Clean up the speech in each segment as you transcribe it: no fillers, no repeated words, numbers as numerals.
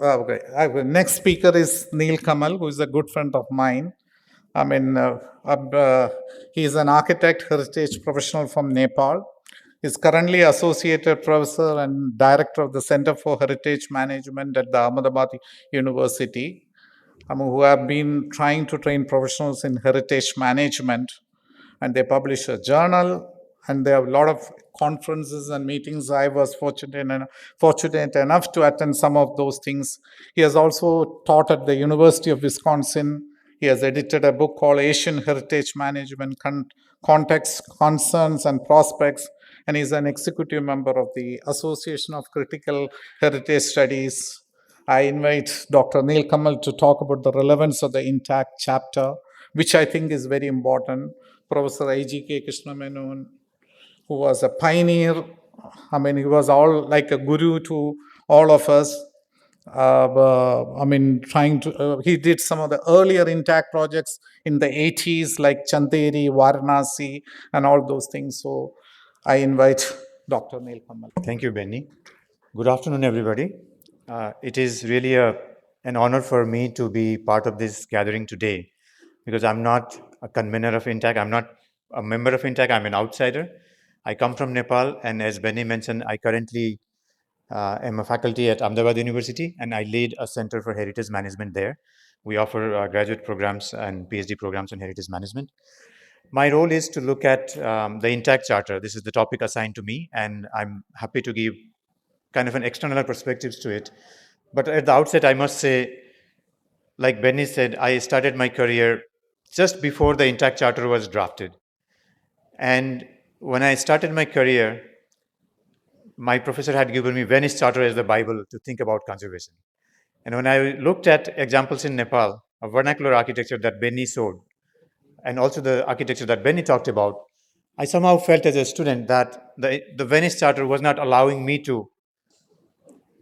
Okay. Next speaker is Neel Kamal, who is a good friend of mine. I mean, he is an architect, heritage professional from Nepal. He is currently associated professor and director of the Center for Heritage Management at the Ahmedabad University. Who have been trying to train professionals in heritage management, and they publish a journal, and they have a lot of conferences and meetings. I was fortunate enough to attend some of those things. He has also taught at the University of Wisconsin. He has edited a book called Asian Heritage Management Context, Concerns, and Prospects, and he's an executive member of the Association of Critical Heritage Studies. I invite Dr. Neel Kamal to talk about the relevance of the INTACH chapter, which I think is very important. Professor I.G.K. Krishna, who was a pioneer. He was all like a guru to all of us. He did some of the earlier INTACH projects in the 80s, like Chanderi, Varanasi, and all those things. So I invite Dr. Neel Kamal. Thank you, Benny. Good afternoon, everybody. It is really an honor for me to be part of this gathering today because I'm not a convener of INTACH. I'm not a member of INTACH. I'm an outsider. I come from Nepal, and as Benny mentioned, I currently am a faculty at Ahmedabad University, and I lead a Center for Heritage Management there. We offer graduate programs and PhD programs on heritage management. My role is to look at the INTACH Charter. This is the topic assigned to me, and I'm happy to give kind of an external perspectives to it. But at the outset, I must say, like Benny said, I started my career just before the INTACH Charter was drafted. And when I started my career, my professor had given me Venice Charter as the Bible to think about conservation. And when I looked at examples in Nepal of vernacular architecture that Benny showed, and also the architecture that Benny talked about, I somehow felt as a student that the Venice Charter was not allowing me to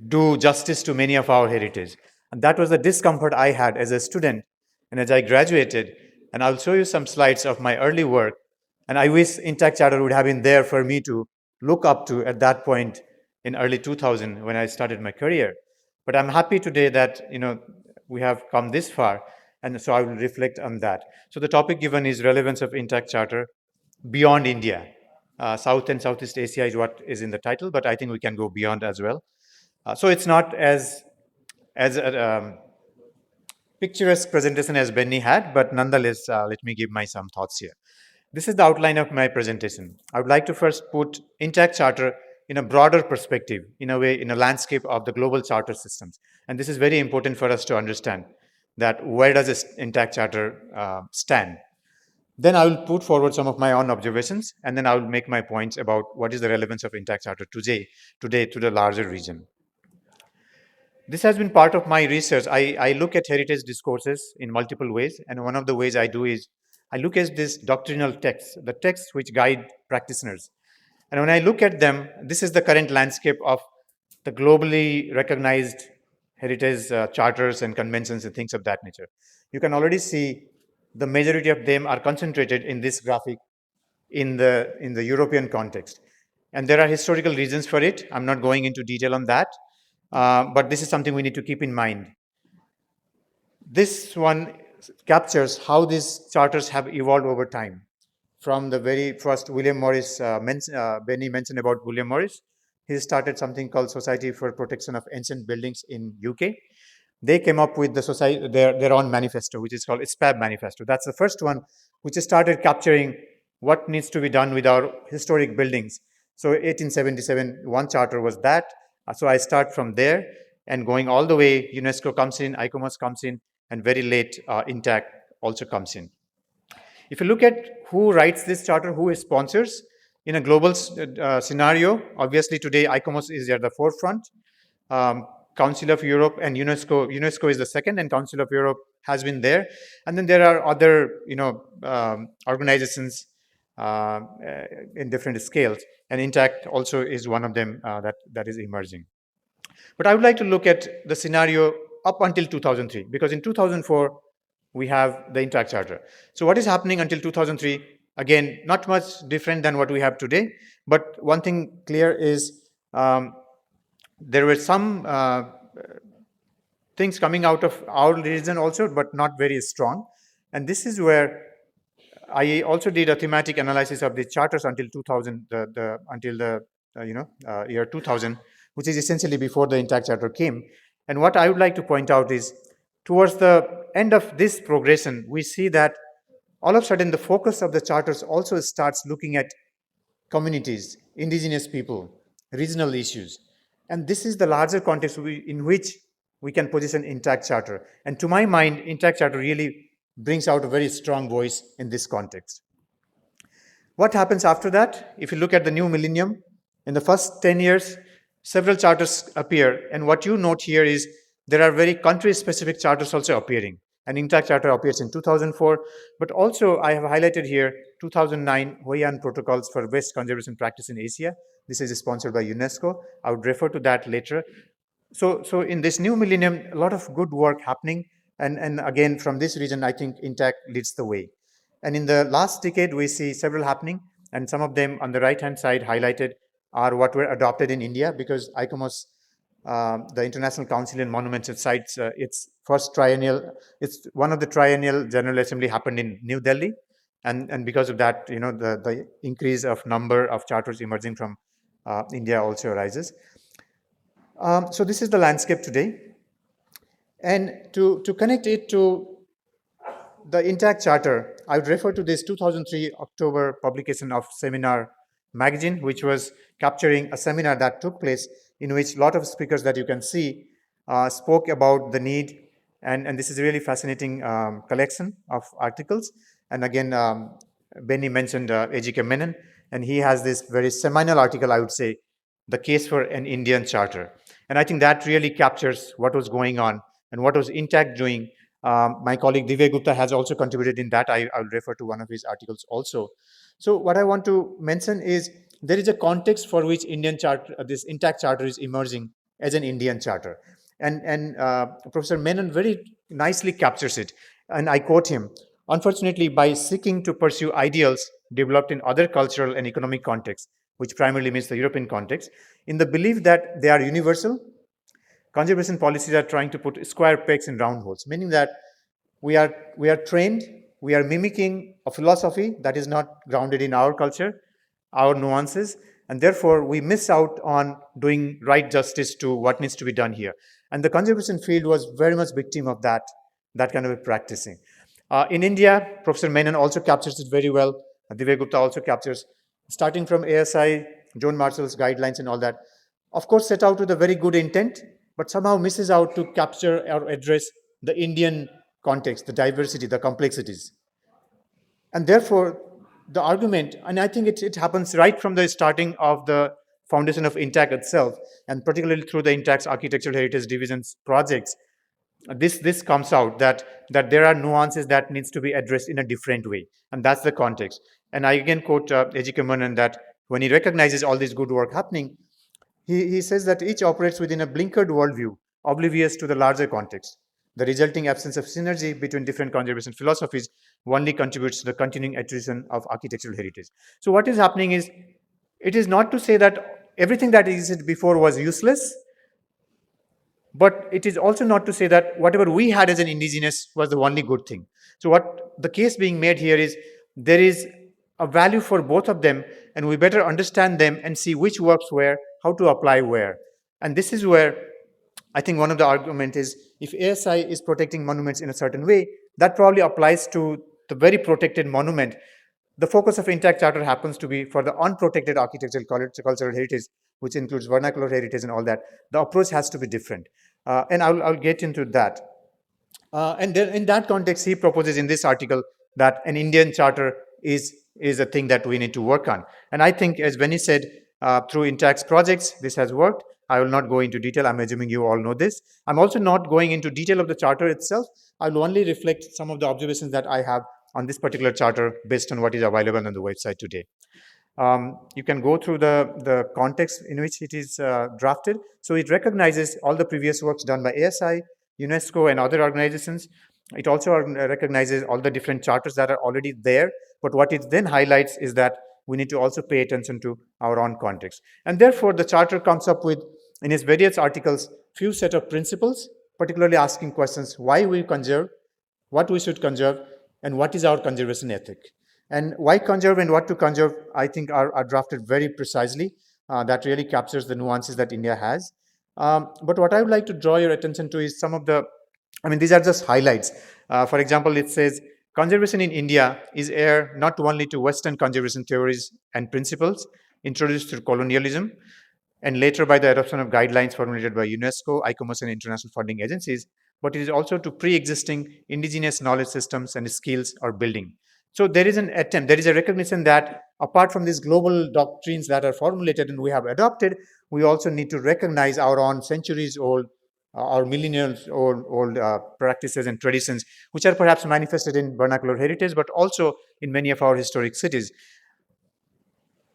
do justice to many of our heritage. And that was the discomfort I had as a student. And as I graduated, and I'll show you some slides of my early work, and I wish INTACH Charter would have been there for me to look up to at that point in early 2000 when I started my career. But I'm happy today that we have come this far, and so I will reflect on that. So the topic given is relevance of INTACH Charter beyond India. South and Southeast Asia is what is in the title, but I think we can go beyond as well. So it's not as a picturesque presentation as Benny had, but nonetheless, let me give my some thoughts here. This is the outline of my presentation. I would like to first put INTACH Charter in a broader perspective, in a way, in a landscape of the global charter systems. And this is very important for us to understand that where does this INTACH Charter stand. Then I will put forward some of my own observations, and then I will make my points about what is the relevance of INTACH Charter today to the larger region. This has been part of my research. I look at heritage discourses in multiple ways, and one of the ways I do is I look at this doctrinal texts, the texts which guide practitioners. And when I look at them, this is the current landscape of the globally recognized heritage charters and conventions and things of that nature. You can already see the majority of them are concentrated in this graphic in the European context. And there are historical reasons for it. I'm not going into detail on that. But this is something we need to keep in mind. This one captures how these charters have evolved over time. From the very first, William Morris, Benny mentioned about William Morris. He started something called Society for Protection of Ancient Buildings in UK. They came up with the society, their own manifesto, which is called SPAB Manifesto. That's the first one, which started capturing what needs to be done with our historic buildings. So 1877, one charter was that. So I start from there and going all the way, UNESCO comes in, ICOMOS comes in, and very late INTACH also comes in. If you look at who writes this charter, who sponsors, in a global scenario, obviously today ICOMOS is at the forefront. Council of Europe and UNESCO. UNESCO is the second, and Council of Europe has been there. And then there are other, organizations in different scales, and INTACH also is one of them that is emerging. But I would like to look at the scenario up until 2003, because in 2004 we have the INTACH Charter. So what is happening until 2003? Again, not much different than what we have today, but one thing clear is there were some things coming out of our region also, but not very strong. And this is where I also did a thematic analysis of the charters until 2000, until the year 2000, which is essentially before the INTACH charter came. And what I would like to point out is, towards the end of this progression, we see that all of a sudden the focus of the charters also starts looking at communities, indigenous people, regional issues. And this is the larger context in which we can position INTACH charter. And to my mind, INTACH charter really brings out a very strong voice in this context. What happens after that? If you look at the new millennium, in the first 10 years, several charters appear. And what you note here is there are very country-specific charters also appearing. An INTACH charter appears in 2004, but also I have highlighted here 2009 Hoi-An Protocols for Waste Conservation Practice in Asia. This is sponsored by UNESCO. I would refer to that later. So in this new millennium, a lot of good work happening. And again, from this region, I think INTACH leads the way. And in the last decade, we see several happening. And some of them on the right-hand side highlighted are what were adopted in India, because ICOMOS, the International Council on Monuments and Sites, its first triennial, it's one of the triennial General Assembly happened in New Delhi. And because of that, the increase of number of charters emerging from India also arises. So this is the landscape today. And to connect it to the INTACH charter, I would refer to this 2003 October publication of Seminar magazine, which was capturing a seminar that took place in which a lot of speakers that you can see spoke about the need. And this is a really fascinating collection of articles. And again, Benny mentioned A.G.K. Menon, and he has this very seminal article, I would say, The Case for an Indian Charter. And I think that really captures what was going on and what was INTACH doing. My colleague Divya Gupta has also contributed in that. I'll refer to one of his articles also. So what I want to mention is there is a context for which Indian charter, this INTACH charter is emerging as an Indian charter. And Professor Menon very nicely captures it. And I quote him, "Unfortunately, by seeking to pursue ideals developed in other cultural and economic contexts, which primarily means the European context, in the belief that they are universal, conservation policies are trying to put square pegs in round holes," meaning that we are trained, we are mimicking a philosophy that is not grounded in our culture, our nuances, and therefore we miss out on doing right justice to what needs to be done here. And the conservation field was very much victim of that kind of a practicing. In India, Professor Menon also captures it very well. Divya Gupta also captures, starting from ASI, John Marshall's guidelines and all that. Of course, set out with a very good intent, but somehow misses out to capture or address the Indian context, the diversity, the complexities. And therefore, the argument, and I think it happens right from the starting of the foundation of INTACH itself, and particularly through the INTACH's Architectural Heritage Division's projects, this comes out that there are nuances that needs to be addressed in a different way, and that's the context. And I again quote A.G.K. Menon that when he recognizes all this good work happening, he says that each operates within a blinkered worldview, oblivious to the larger context. The resulting absence of synergy between different conservation philosophies only contributes to the continuing attrition of architectural heritage. So what is happening is, it is not to say that everything that existed before was useless, but it is also not to say that whatever we had as an indigenous was the only good thing. So what the case being made here is, there is a value for both of them, and we better understand them and see which works where, how to apply where. And this is where I think one of the argument is, if ASI is protecting monuments in a certain way, that probably applies to the very protected monument. The focus of INTACH charter happens to be for the unprotected architectural cultural heritage, which includes vernacular heritage and all that. The approach has to be different. And I'll get into that. And then in that context, he proposes in this article that an Indian charter is a thing that we need to work on. And I think, as Benny said, through INTACH's projects, this has worked. I will not go into detail. I'm assuming you all know this. I'm also not going into detail of the charter itself. I will only reflect some of the observations that I have on this particular charter based on what is available on the website today. You can go through the context in which it is drafted. So it recognizes all the previous works done by ASI, UNESCO, and other organizations. It also recognizes all the different charters that are already there. But what it then highlights is that we need to also pay attention to our own context. And therefore, the charter comes up with, in its various articles, few set of principles particularly asking questions why we conserve, what we should conserve, and what is our conservation ethic. And why conserve and what to conserve, I think, are drafted very precisely. That really captures the nuances that India has. But what I would like to draw your attention to is some of the, I mean, these are just highlights. For example, it says, conservation in India is heir not only to Western conservation theories and principles introduced through colonialism, and later by the adoption of guidelines formulated by UNESCO, ICOMOS, and international funding agencies, but it is also to pre-existing indigenous knowledge systems and skills or building. So there is an attempt, there is a recognition that apart from these global doctrines that are formulated and we have adopted, we also need to recognize our own centuries old or millennials old practices and traditions, which are perhaps manifested in vernacular heritage, but also in many of our historic cities.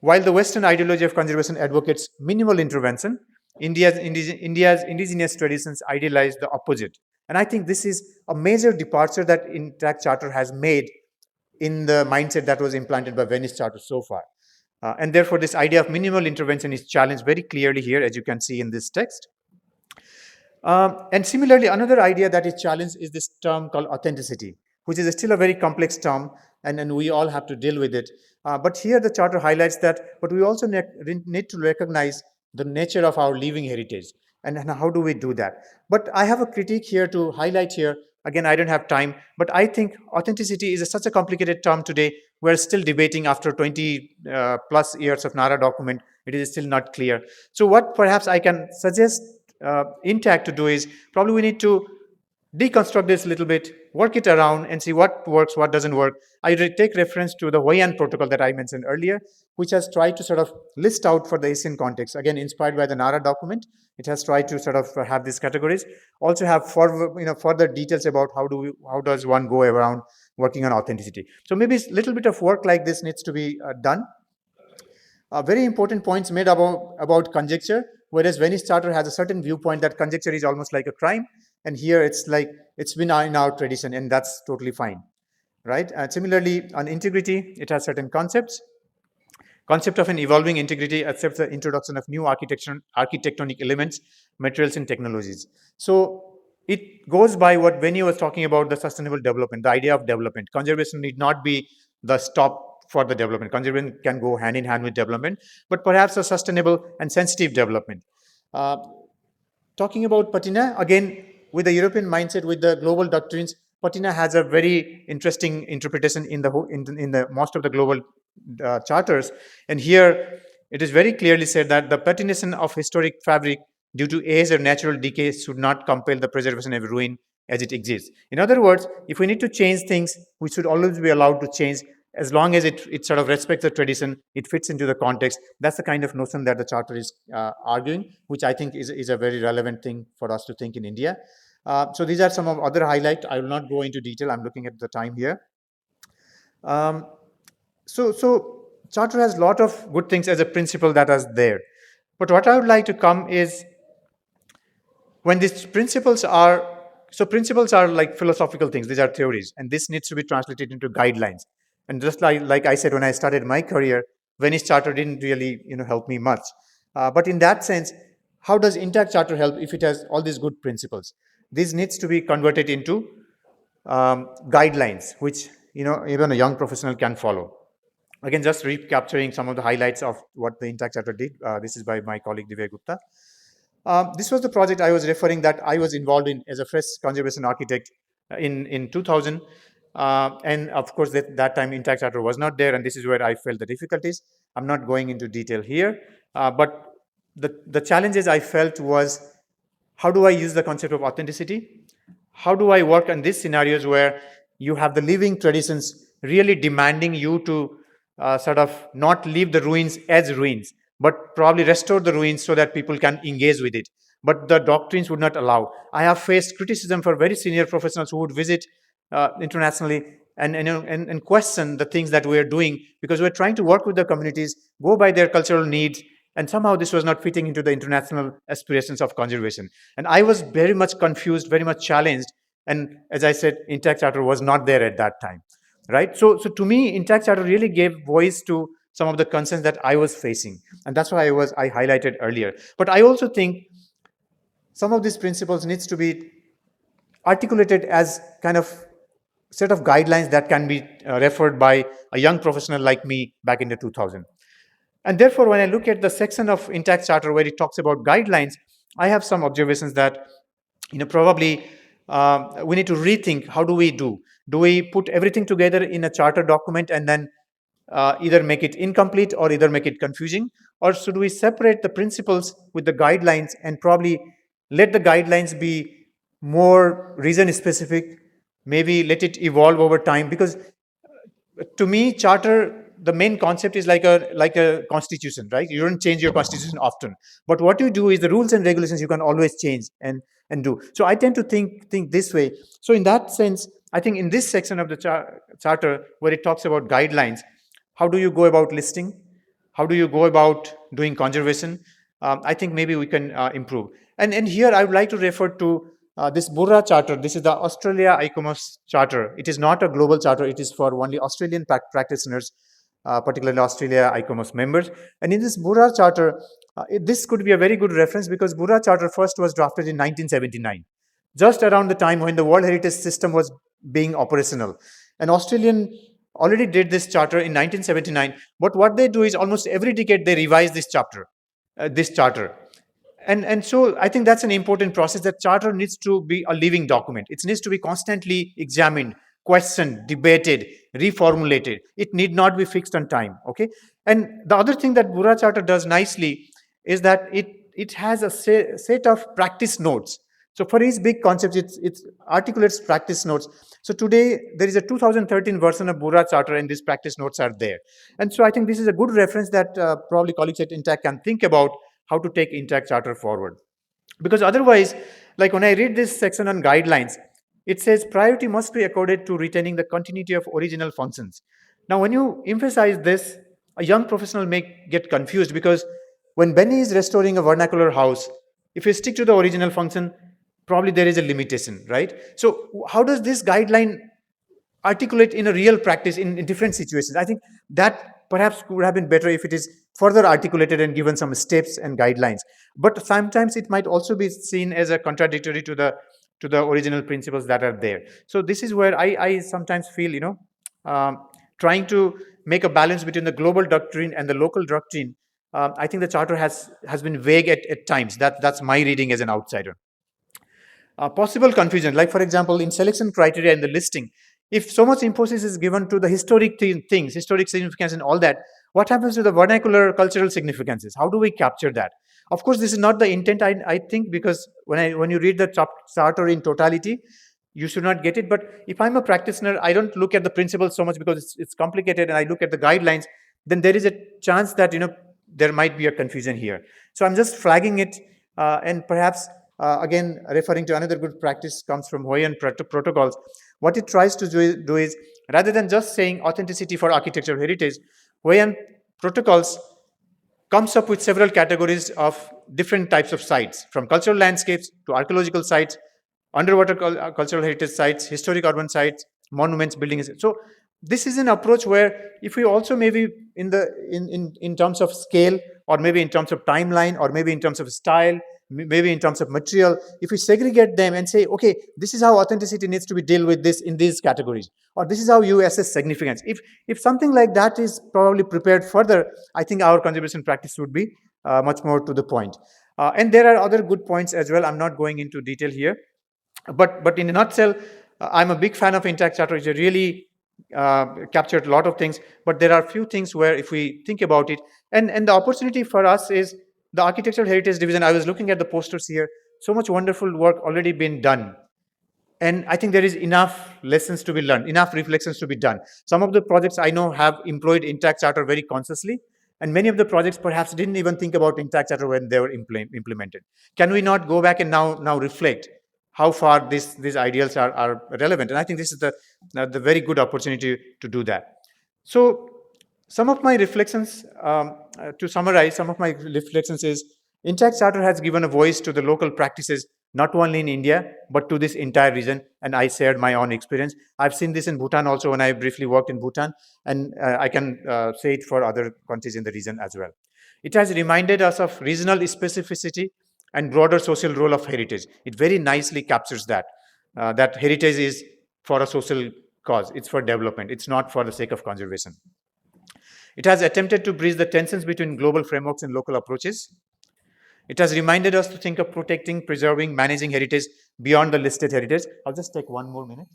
While the Western ideology of conservation advocates minimal intervention, India's indigenous traditions idealize the opposite. And I think this is a major departure that Intact Charter has made in the mindset that was implanted by Venice Charter so far. And therefore, this idea of minimal intervention is challenged very clearly here, as you can see in this text. And similarly, another idea that is challenged is this term called authenticity, which is still a very complex term, and we all have to deal with it. But here the charter highlights that, but we also need to recognize the nature of our living heritage. And how do we do that? But I have a critique here to highlight here. Again, I don't have time, but I think authenticity is such a complicated term today. We're still debating after 20 plus years of NARA document. It is still not clear. So what perhaps I can suggest Intact to do is probably we need to deconstruct this a little bit, work it around, and see what works, what doesn't work. I take reference to the Hawaiian protocol that I mentioned earlier, which has tried to sort of list out for the Asian context. Again, inspired by the NARA document, it has tried to sort of have these categories. Also have further details about how does one go around working on authenticity. So maybe a little bit of work like this needs to be done. Very important points made about conjecture, whereas Venice Charter has a certain viewpoint that conjecture is almost like a crime, and here it's like it's been in our tradition, and that's totally fine, right? Similarly, on integrity, it has certain concepts. Concept of an evolving integrity accepts the introduction of new architectonic elements, materials, and technologies. So it goes by what Benny was talking about, the sustainable development, the idea of development. Conservation need not be the stop for the development. Conservation can go hand in hand with development, but perhaps a sustainable and sensitive development. Talking about Patina, again, with the European mindset, with the global doctrines, Patina has a very interesting interpretation in the most of the global charters. And here it is very clearly said that the patination of historic fabric due to age or natural decay should not compel the preservation of ruin as it exists. In other words, if we need to change things, we should always be allowed to change as long as it sort of respects the tradition, it fits into the context. That's the kind of notion that the charter is arguing, which I think is a very relevant thing for us to think in India. So these are some of other highlights. I will not go into detail. I'm looking at the time here. So charter has a lot of good things as a principle that is there. But what I would like to come is when these principles are, so principles are like philosophical things. These are theories, and this needs to be translated into guidelines. And just like I said, when I started my career, Venice Charter didn't really help me much. But in that sense, how does Intact Charter help if it has all these good principles? This needs to be converted into guidelines, which even a young professional can follow. Again, just recapturing some of the highlights of what the Intact Charter did. This is by my colleague Divya Gupta. This was the project I was referring that I was involved in as a fresh conservation architect in 2000. And of course, that time Intact Charter was not there, and this is where I felt the difficulties. I'm not going into detail here, but the challenges I felt was, how do I use the concept of authenticity? How do I work on these scenarios where you have the living traditions really demanding you to sort of not leave the ruins as ruins, but probably restore the ruins so that people can engage with it. But the doctrines would not allow. I have faced criticism for very senior professionals who would visit internationally and question the things that we are doing, because we're trying to work with the communities, go by their cultural needs, and somehow this was not fitting into the international aspirations of conservation. And I was very much confused, very much challenged. And as I said, Intact Charter was not there at that time, right? So to me, Intact Charter really gave voice to some of the concerns that I was facing. And that's why I highlighted earlier. But I also think some of these principles needs to be articulated as kind of set of guidelines that can be referred by a young professional like me back in the 2000. And therefore, when I look at the section of INTACH Charter where it talks about guidelines, I have some observations that probably we need to rethink how do we do. Do we put everything together in a charter document and then either make it incomplete or either make it confusing, or should we separate the principles with the guidelines and probably let the guidelines be more region specific, maybe let it evolve over time? Because to me, charter, the main concept is like a constitution, right? You don't change your constitution often, but what you do is the rules and regulations you can always change and do. So I tend to think this way. So in that sense, I think in this section of the charter where it talks about guidelines, how do you go about listing, how do you go about doing conservation, I think maybe we can improve. And here I would like to refer to this Burra Charter. This is the Australia ICOMOS Charter. It is not a global charter. It is for only Australian practitioners, particularly Australia ICOMOS members. And in this Burra Charter, this could be a very good reference because Burra Charter first was drafted in 1979, just around the time when the World Heritage System was being operational. And Australian already did this charter in 1979, but what they do is almost every decade they revise this charter. And so I think that's an important process. That charter needs to be a living document. It needs to be constantly examined, questioned, debated, reformulated. It need not be fixed on time. Okay. And the other thing that Burra Charter does nicely is that it has a set of practice notes. So for each big concept, it articulates practice notes. So today there is a 2013 version of Burra Charter, and these practice notes are there. And so I think this is a good reference that probably colleagues at INTACH can think about how to take INTACH Charter forward. Because otherwise, like when I read this section on guidelines, it says priority must be accorded to retaining the continuity of original functions. Now, when you emphasize this, a young professional may get confused because when Benny is restoring a vernacular house, if you stick to the original function, probably there is a limitation, right? So, how does this guideline articulate in a real practice in different situations? I think that perhaps would have been better if it is further articulated and given some steps and guidelines. But sometimes it might also be seen as a contradictory to the original principles that are there. So this is where I sometimes feel, trying to make a balance between the global doctrine and the local doctrine. I think the charter has been vague at times. That's my reading as an outsider. Possible confusion, like for example, in selection criteria in the listing, if so much emphasis is given to the historic things, historic significance and all that, what happens to the vernacular cultural significances? How do we capture that? Of course, this is not the intent, I think, because when you read the charter in totality, you should not get it. But if I'm a practitioner, I don't look at the principles so much because it's complicated, and I look at the guidelines, then there is a chance that there might be a confusion here. So I'm just flagging it, and perhaps again, referring to another good practice comes from Hawaiian protocols. What it tries to do is, rather than just saying authenticity for architectural heritage, Hawaiian protocols comes up with several categories of different types of sites, from cultural landscapes to archaeological sites, underwater cultural heritage sites, historic urban sites, monuments, buildings. So this is an approach where if we also maybe in terms of scale, or maybe in terms of timeline, or maybe in terms of style, maybe in terms of material, if we segregate them and say, okay, this is how authenticity needs to be dealt with this in these categories, or this is how you assess significance. If something like that is probably prepared further, I think our conservation practice would be much more to the point. And there are other good points as well. I'm not going into detail here, but in a nutshell, I'm a big fan of INTACH Charter. It's really captured a lot of things, but there are a few things where if we think about it, and the opportunity for us is the Architectural Heritage Division. I was looking at the posters here. So much wonderful work already been done. And I think there is enough lessons to be learned, enough reflections to be done. Some of the projects I know have employed INTACH Charter very consciously, and many of the projects perhaps didn't even think about INTACH Charter when they were implemented. Can we not go back and now reflect how far these ideals are relevant? And I think this is the very good opportunity to do that. So some of my reflections, to summarize, some of my reflections is INTACH Charter has given a voice to the local practices, not only in India, but to this entire region. And I shared my own experience. I've seen this in Bhutan also when I briefly worked in Bhutan, and I can say it for other countries in the region as well. It has reminded us of regional specificity and broader social role of heritage. It very nicely captures that. that heritage is for a social cause, it's for development, it's not for the sake of conservation. It has attempted to bridge the tensions between global frameworks and local approaches. It has reminded us to think of protecting, preserving, managing heritage beyond the listed heritage. I'll just take one more minute.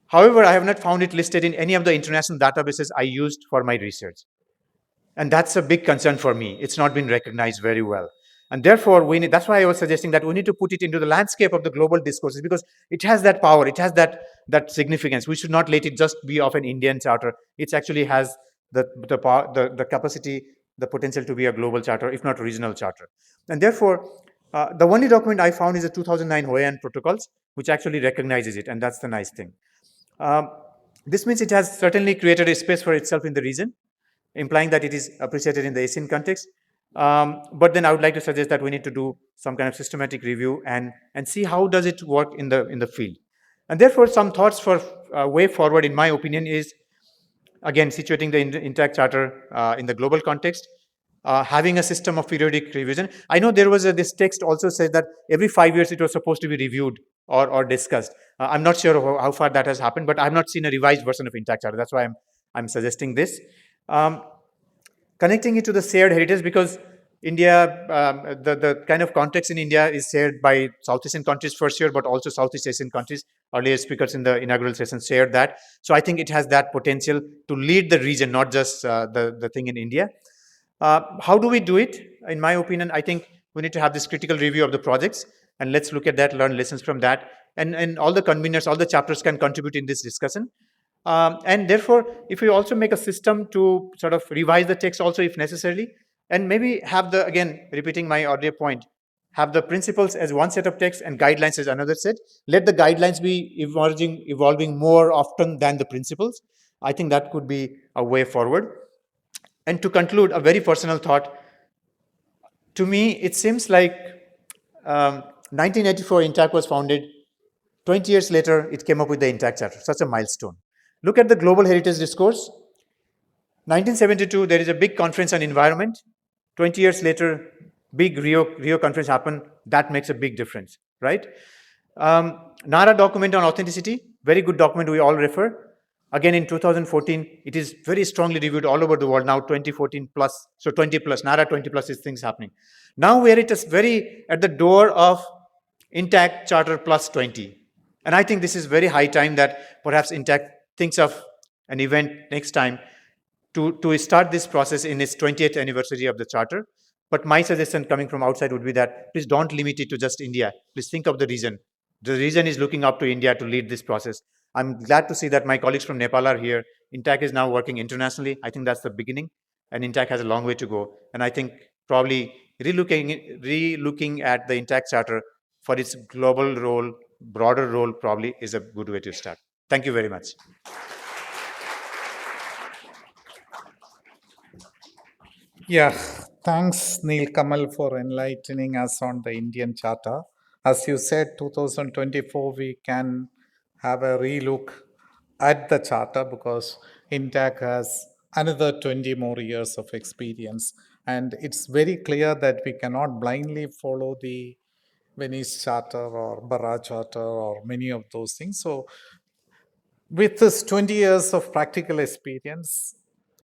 However, I have not found it listed in any of the international databases I used for my research. And that's a big concern for me. It's not been recognized very well. And therefore, that's why I was suggesting that we need to put it into the landscape of the global discourses, because it has that power, it has that significance. We should not let it just be of an Indian charter. It actually has the capacity, the potential to be a global charter, if not a regional charter. And therefore, the only document I found is the 2009 Hawaiian Protocols, which actually recognizes it, and that's the nice thing. This means it has certainly created a space for itself in the region, implying that it is appreciated in the Asian context. But then I would like to suggest that we need to do some kind of systematic review and see how does it work in the field. And therefore, some thoughts for way forward, in my opinion, is again situating the INTACH Charter in the global context, having a system of periodic revision. I know there was this text also says that every 5 years it was supposed to be reviewed or discussed. I'm not sure how far that has happened, but I've not seen a revised version of INTACH Charter. That's why I'm suggesting this. Connecting it to the shared heritage, because India, the kind of context in India is shared by South Asian countries for sure, but also Southeast Asian countries. Earlier speakers in the inaugural session shared that. So I think it has that potential to lead the region, not just the thing in India. How do we do it? In my opinion, I think we need to have this critical review of the projects, and let's look at that, learn lessons from that. And all the conveners, all the chapters can contribute in this discussion. And therefore, if we also make a system to sort of revise the text also if necessary, and maybe have the, again, repeating my earlier point, have the principles as one set of text and guidelines as another set. Let the guidelines be evolving more often than the principles. I think that could be a way forward. And to conclude, a very personal thought. To me, it seems like 1984 INTACH was founded. 20 years later, it came up with the INTACH Charter, such a milestone. Look at the global heritage discourse. 1972, there is a big conference on environment. 20 years later, big Rio conference happened. That makes a big difference, right? NARA document on authenticity, very good document we all refer. Again, in 2014, it is very strongly reviewed all over the world. Now 2014 plus, so 20 plus, NARA 20 plus is things happening. Now we are at the door of INTACH Charter plus 20. And I think this is very high time that perhaps INTACH thinks of an event next time to start this process in its 20th anniversary of the Charter. But my suggestion coming from outside would be that please don't limit it to just India. Please think of the region. The region is looking up to India to lead this process. I'm glad to see that my colleagues from Nepal are here. INTACH is now working internationally. I think that's the beginning. And INTACH has a long way to go. And I think probably relooking at the INTACH Charter for its global role, broader role, probably is a good way to start. Thank you very much. Yeah, thanks, Neel Kamal, for enlightening us on the Indian Charter. As you said, 2024, we can have a relook at the Charter because INTACH has another 20 more years of experience. And it's very clear that we cannot blindly follow the Venice Charter or Barra Charter or many of those things. So with this 20 years of practical experience,